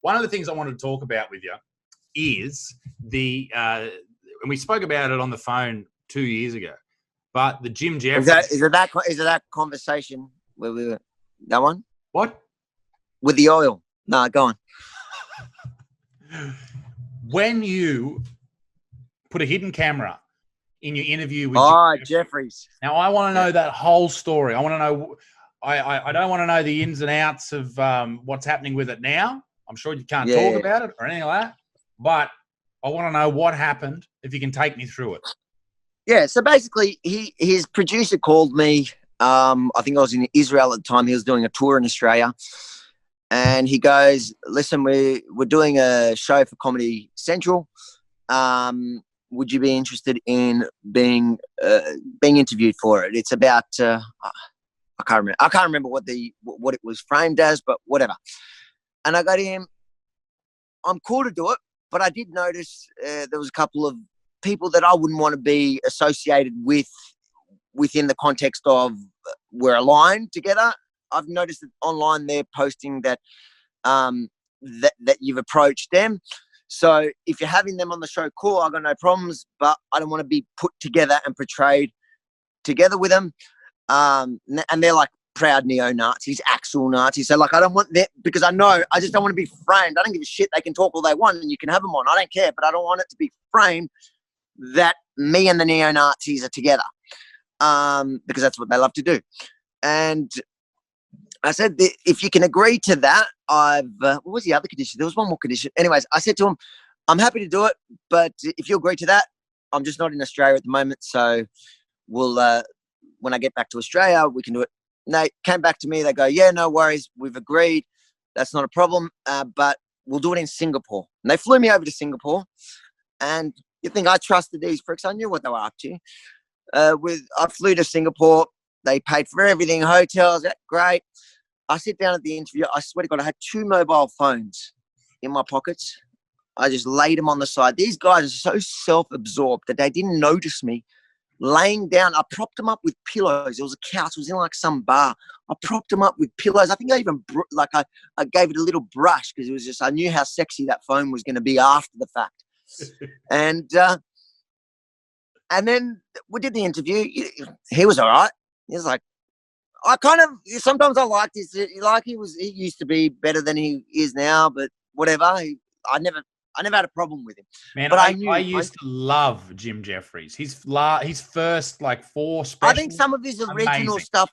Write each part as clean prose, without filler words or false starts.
one of the things I wanted to talk about with you is and we spoke about it on the phone 2 years ago, but the Jim Jefferies. Is it that conversation where we were? That one? What? With the oil? No, go on. When you put a hidden camera in your interview with Jim Jefferies. Now, I want to know that whole story. I want to know. I don't want to know the ins and outs of what's happening with it now. I'm sure you can't talk about it or anything like that. But I want to know what happened, if you can take me through it. Yeah, so basically, his producer called me. I think I was in Israel at the time. He was doing a tour in Australia. And he goes, listen, we're doing a show for Comedy Central. Would you be interested in being interviewed for it? It's about I can't remember what it was framed as, but whatever. And I go to him, I'm cool to do it, but I did notice there was a couple of people that I wouldn't want to be associated with within the context of we're aligned together. I've noticed that online they're posting that that you've approached them. So if you're having them on the show, cool, I've got no problems, but I don't want to be put together and portrayed together with them. And they're like proud neo-Nazis, actual Nazis. So like, I don't want that, because I just don't want to be framed. I don't give a shit. They can talk all they want and you can have them on. I don't care, but I don't want it to be framed that me and the neo-Nazis are together, because that's what they love to do. And I said, if you can agree to that, what was the other condition? There was one more condition. Anyways, I said to him, I'm happy to do it, but if you agree to that, I'm just not in Australia at the moment. So we'll, when I get back to Australia, we can do it. And they came back to me. They go, yeah, no worries. We've agreed. That's not a problem. But we'll do it in Singapore. And they flew me over to Singapore. And you think I trusted these pricks? I knew what they were up to. I flew to Singapore. They paid for everything, hotels, great. I sit down at the interview. I swear to God, I had 2 mobile phones in my pockets. I just laid them on the side. These guys are so self-absorbed that they didn't notice me laying down. I propped them up with pillows. It was a couch. It was in like some bar. I propped them up with pillows. I think I even, I gave it a little brush because it was just, I knew how sexy that phone was going to be after the fact. And then we did the interview. He was all right. He was like, sometimes I liked this. He used to be better than he is now, but whatever. I never had a problem with him. Man, but I used to love Jim Jefferies. His first 4 specials. I think some of his original stuff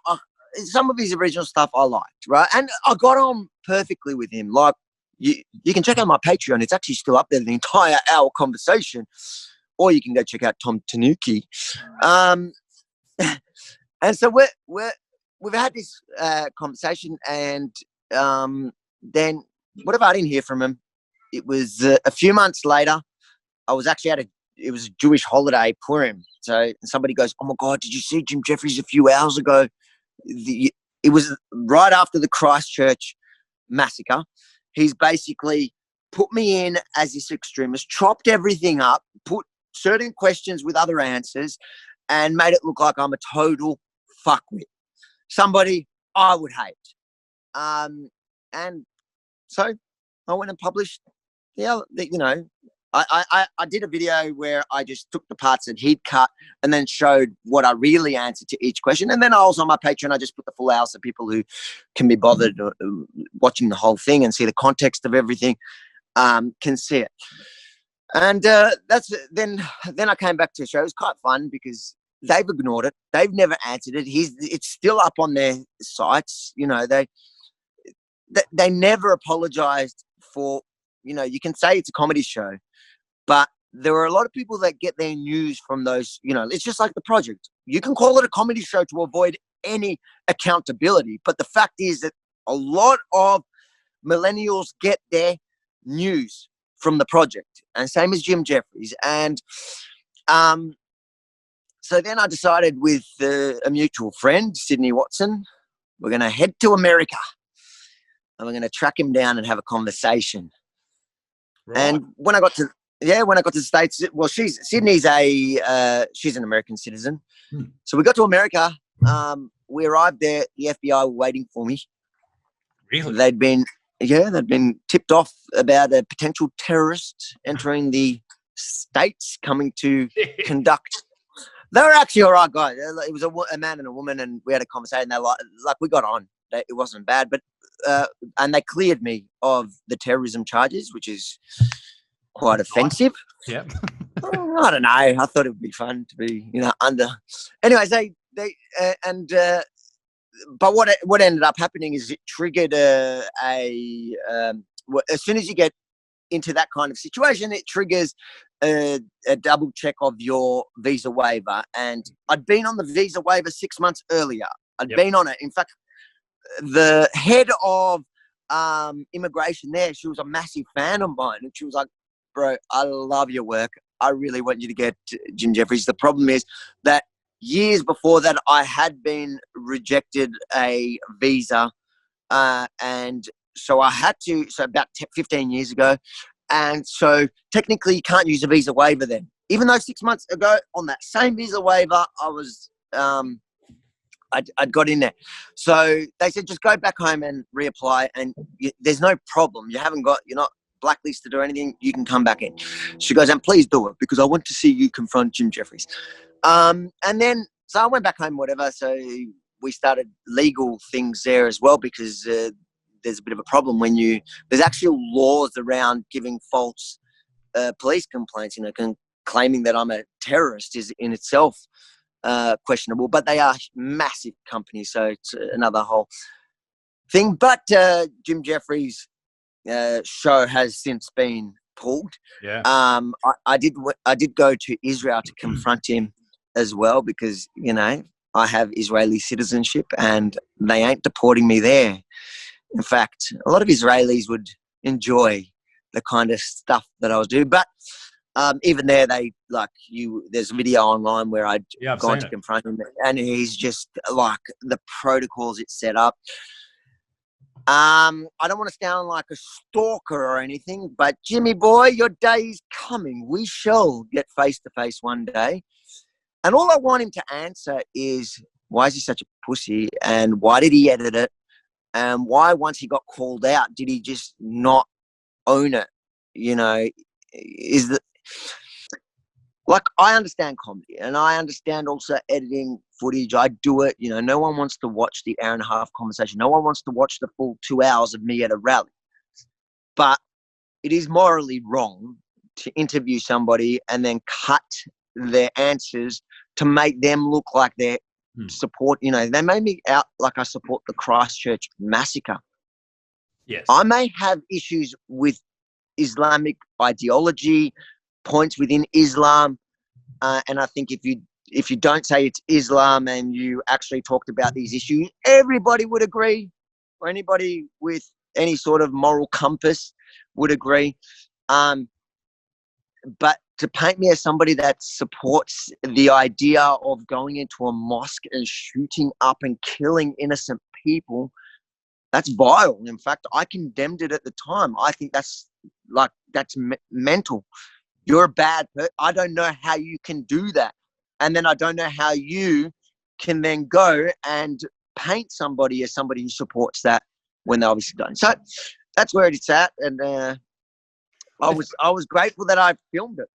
I liked, right? And I got on perfectly with him. Like, you can check out my Patreon. It's actually still up there, the entire hour conversation. Or you can go check out Tom Tanuki. And so we've had this conversation, and then whatever, I didn't hear from him. It was a few months later. I was actually it was a Jewish holiday, Purim. So somebody goes, "Oh my God, did you see Jim Jefferies a few hours ago?" It was right after the Christchurch massacre. He's basically put me in as this extremist, chopped everything up, put certain questions with other answers, and made it look like I'm a total fuckwit. Somebody I would hate. And so I went and published, I did a video where I just took the parts that he'd cut and then showed what I really answered to each question. And then also on my Patreon, I just put the full hour so people who can be bothered watching the whole thing and see the context of everything can see it. And then I came back to the show. It was quite fun because they've ignored it. They've never answered it. It's still up on their sites. They never apologized for, you can say it's a comedy show, but there are a lot of people that get their news from those, it's just like The Project. You can call it a comedy show to avoid any accountability. But the fact is that a lot of millennials get their news from The Project, and same as Jim Jefferies. And so then I decided with a mutual friend, Sydney Watson, we're going to head to America and we're going to track him down and have a conversation. Right. And when I got to the States, well, Sydney's she's an American citizen. So we got to America. We arrived there. The FBI were waiting for me. Really? They'd been Yeah, they'd been tipped off about a potential terrorist entering the States, coming to conduct. They were actually all right guys. It was a man and a woman, and we had a conversation. They like we got on. It wasn't bad, but and they cleared me of the terrorism charges, which is quite offensive. Yeah. I don't know. I thought it would be fun to be, under. Anyways, but what ended up happening is it triggered as soon as you get into that kind of situation, it triggers a double check of your visa waiver. And I'd been on the visa waiver 6 months earlier. I'd been on it. In fact, the head of immigration there, she was a massive fan of mine, and she was like, "Bro, I love your work. I really want you to get Jim Jefferies." The problem is that years before that, I had been rejected a visa, and so I had to. So about 15 years ago, and so technically you can't use a visa waiver then. Even though 6 months ago on that same visa waiver, I was I'd got in there. So they said, just go back home and reapply, and there's no problem. You're not blacklisted or anything. You can come back in. She goes, and please do it, because I want to see you confront Jim Jefferies. And then, so I went back home, whatever. So we started legal things there as well, because there's a bit of a problem when there's actual laws around giving false police complaints, claiming that I'm a terrorist is in itself questionable, but they are massive companies, so it's another whole thing. But Jim Jefferies' show has since been pulled. Yeah. I did go to Israel to confront him as well, because I have Israeli citizenship and they ain't deporting me there. In fact, a lot of Israelis would enjoy the kind of stuff that I was doing, but even there, there's a video online where I'd gone to confront him, and he's just like, the protocols it's set up. I don't want to sound like a stalker or anything, but Jimmy boy, your day is coming. We shall get face to face one day. And all I want him to answer is, why is he such a pussy? And why did he edit it? And why, once he got called out, did he just not own it? I understand comedy, and I understand also editing footage. I do it. No one wants to watch the hour and a half conversation. No one wants to watch the full 2 hours of me at a rally. But it is morally wrong to interview somebody and then cut their answers to make them look like they're support. They made me out like I support the Christchurch massacre. Yes. I may have issues with Islamic ideology, points within Islam, and I think if you don't say it's Islam and you actually talked about these issues, everybody would agree, or anybody with any sort of moral compass would agree. But to paint me as somebody that supports the idea of going into a mosque and shooting up and killing innocent people, that's vile. In fact, I condemned it at the time. I think that's mental. You're a bad person. I don't know how you can do that. And then I don't know how you can then go and paint somebody as somebody who supports that when they obviously don't. So that's where it's at. And I was grateful that I filmed it.